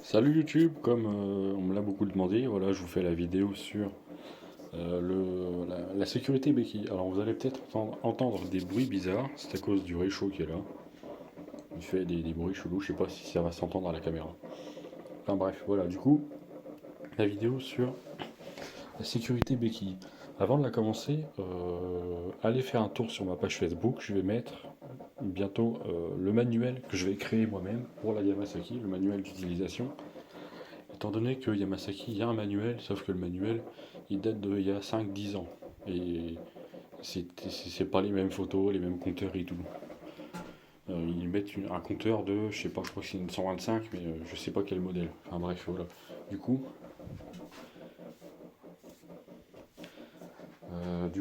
Salut YouTube, comme on me l'a beaucoup demandé, voilà, je vous fais la vidéo sur la sécurité béquille. Alors vous allez peut-être entendre des bruits bizarres, c'est à cause du réchaud qui est là. Il fait des bruits chelous, je sais pas si ça va s'entendre à la caméra. Enfin bref, voilà, du coup, la vidéo sur la sécurité béquille. Avant de la commencer, allez faire un tour sur ma page Facebook, je vais mettre bientôt le manuel que je vais créer moi-même pour la Yamasaki, le manuel d'utilisation. Étant donné que Yamasaki, il y a un manuel, sauf que le manuel, il date d'il y a 5-10 ans. Et c'est pas les mêmes photos, les mêmes compteurs et tout. Ils mettent un compteur de, je sais pas, je crois que c'est une 125, mais je sais pas quel modèle. Enfin bref, voilà. Du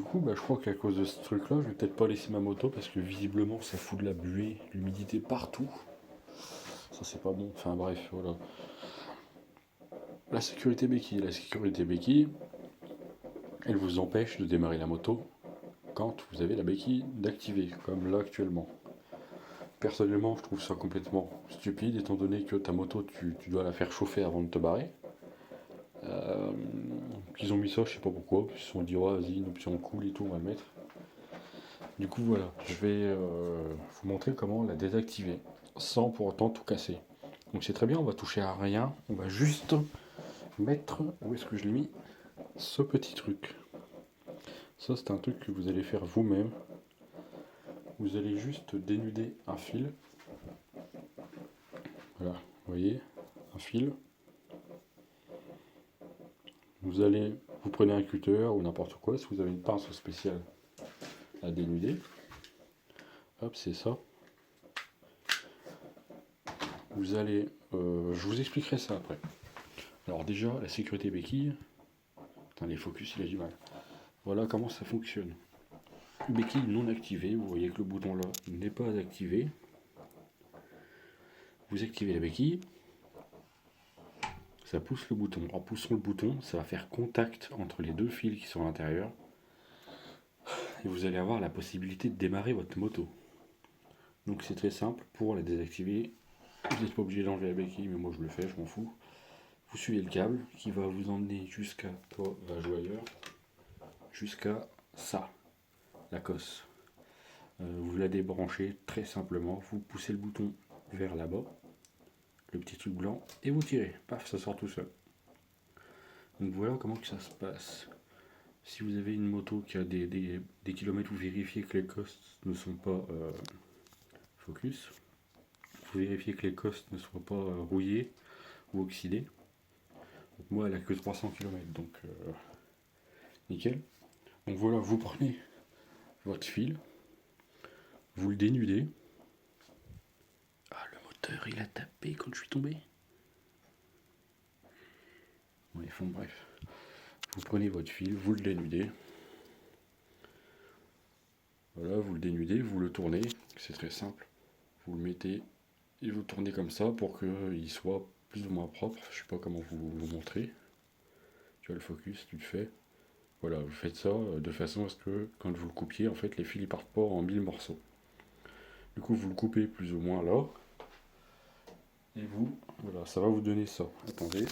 coup, bah, je crois qu'à cause de ce truc-là, je vais peut-être pas laisser ma moto parce que visiblement ça fout de la buée, l'humidité partout. Ça c'est pas bon. Enfin bref, voilà. La sécurité béquille. La sécurité béquille, elle vous empêche de démarrer la moto quand vous avez la béquille d'activer, comme là actuellement. Personnellement, je trouve ça complètement stupide, étant donné que ta moto, tu dois la faire chauffer avant de te barrer. Euh, Ils ont mis ça, je sais pas pourquoi, ils se sont dit, oh, vas-y, une option cool et tout, on va le mettre. Du coup, voilà, je vais vous montrer comment la désactiver, sans pour autant tout casser. Donc c'est très bien, on va toucher à rien, on va juste mettre, où est-ce que je l'ai mis, ce petit truc. Ça, c'est un truc que vous allez faire vous-même. Vous allez juste dénuder un fil. Voilà, vous voyez, un fil. Vous prenez un cutter ou n'importe quoi, si vous avez une pince spéciale à dénuder. Hop, c'est ça. Je vous expliquerai ça après. Alors déjà, la sécurité béquille. Putain, les focus, il a du mal. Voilà comment ça fonctionne. Béquille non activée, vous voyez que le bouton là n'est pas activé. Vous activez la béquille, ça pousse le bouton. En poussant le bouton, ça va faire contact entre les deux fils qui sont à l'intérieur. Et vous allez avoir la possibilité de démarrer votre moto. Donc c'est très simple, pour la désactiver, vous n'êtes pas obligé d'enlever la béquille, mais moi je le fais, je m'en fous. Vous suivez le câble qui va vous emmener jusqu'à, toi va jouer ailleurs, jusqu'à ça, la cosse. Vous la débranchez très simplement, vous poussez le bouton vers là-bas, le petit truc blanc, et vous tirez, paf, ça sort tout seul. Donc voilà comment que ça se passe. Si vous avez une moto qui a des kilomètres, vous vérifiez que les cosses ne sont pas focus. Vous vérifiez que les cosses ne soient pas rouillées ou oxydées. Donc moi, elle a que 300 km, donc nickel. Donc voilà, vous prenez votre fil, vous le dénudez. Ah, le moteur, il a tapé quand je suis tombé. Ouais, enfin bref. Vous prenez votre fil, vous le dénudez. Voilà, vous le dénudez, vous le tournez. C'est très simple. Vous le mettez et vous tournez comme ça pour qu'il soit plus ou moins propre. Je sais pas comment vous montrer. Tu vois le focus, tu le fais. Voilà, vous faites ça de façon à ce que quand vous le coupiez, en fait, les fils ne partent pas en 1000 morceaux. Du coup, vous le coupez plus ou moins là. Et voilà, ça va vous donner ça. Attendez.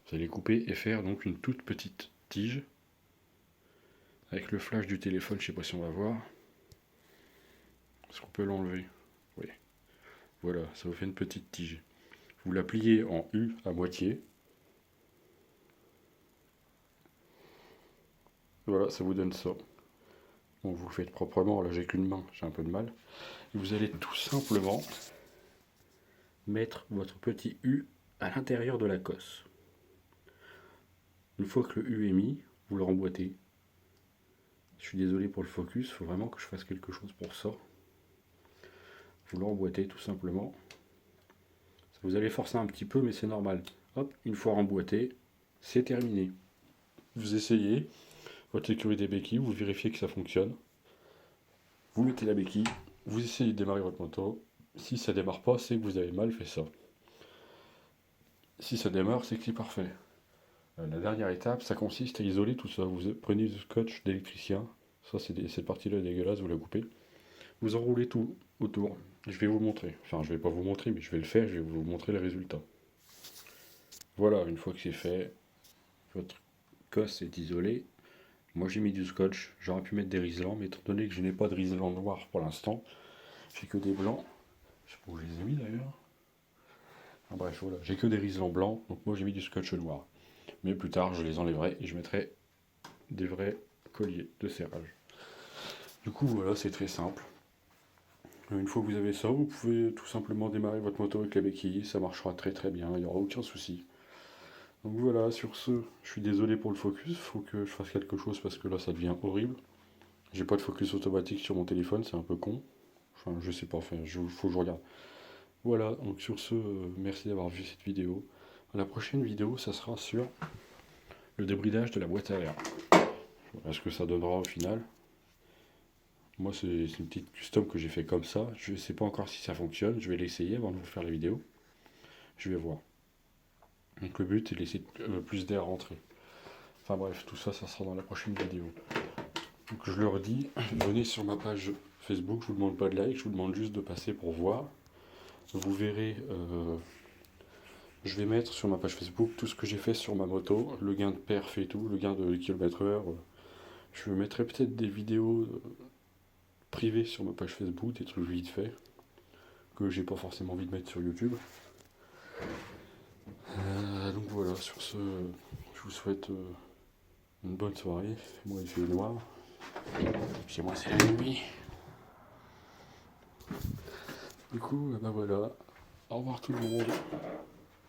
Vous allez couper et faire donc une toute petite tige. Avec le flash du téléphone, je sais pas si on va voir. Est-ce qu'on peut l'enlever? Oui. Voilà, ça vous fait une petite tige. Vous la pliez en U à moitié. Voilà, ça vous donne ça. Bon, vous le faites proprement, là j'ai qu'une main, j'ai un peu de mal. Et vous allez tout simplement mettre votre petit U à l'intérieur de la cosse. Une fois que le U est mis, vous le remboîtez. Je suis désolé pour le focus, il faut vraiment que je fasse quelque chose pour ça. Vous le remboîtez tout simplement. Vous allez forcer un petit peu, mais c'est normal. Hop, une fois remboîté, c'est terminé. Vous essayez votre sécurité béquille, vous vérifiez que ça fonctionne. Vous mettez la béquille, vous essayez de démarrer votre moto. Si ça démarre pas, c'est que vous avez mal fait ça. Si ça démarre, c'est que c'est parfait. La dernière étape, ça consiste à isoler tout ça. Vous prenez du scotch d'électricien. Ça, cette partie-là est dégueulasse, vous la coupez. Vous enroulez tout autour. Je vais vous montrer. Enfin, je vais pas vous montrer, mais je vais le faire. Je vais vous montrer le résultat. Voilà, une fois que c'est fait, votre cosse est isolée. Moi, j'ai mis du scotch. J'aurais pu mettre des riselants, mais étant donné que je n'ai pas de riselants noirs pour l'instant, j'ai que des blancs. Je sais pas où je les ai mis d'ailleurs. Ah, bref, voilà, j'ai que des riselants blancs, donc moi j'ai mis du scotch noir. Mais plus tard, je les enlèverai et je mettrai des vrais colliers de serrage. Du coup, voilà, c'est très simple. Une fois que vous avez ça, vous pouvez tout simplement démarrer votre moto avec la béquille, ça marchera très très bien, il n'y aura aucun souci. Donc voilà, sur ce, je suis désolé pour le focus, il faut que je fasse quelque chose parce que là ça devient horrible. J'ai pas de focus automatique sur mon téléphone, c'est un peu con. Enfin, je sais pas, enfin, faut que je regarde. Voilà, donc sur ce, merci d'avoir vu cette vidéo. La prochaine vidéo, ça sera sur le débridage de la boîte à air. Voilà ce que ça donnera au final. Moi, c'est une petite custom que j'ai fait comme ça. Je ne sais pas encore si ça fonctionne. Je vais l'essayer avant de vous faire la vidéo. Je vais voir. Donc le but est de laisser plus d'air rentrer. Enfin bref, tout ça, ça sera dans la prochaine vidéo. Donc je le redis, venez sur ma page Facebook. Je vous demande pas de like, je vous demande juste de passer pour voir. Vous verrez, je vais mettre sur ma page Facebook tout ce que j'ai fait sur ma moto, le gain de perf et tout, le gain de km/h. Je mettrai peut-être des vidéos privées sur ma page Facebook, des trucs vite fait, que j'ai pas forcément envie de mettre sur YouTube. Donc voilà, sur ce, je vous souhaite une bonne soirée. Moi il fait noir. Chez moi c'est la nuit. Du coup, ben voilà. Au revoir tout le monde.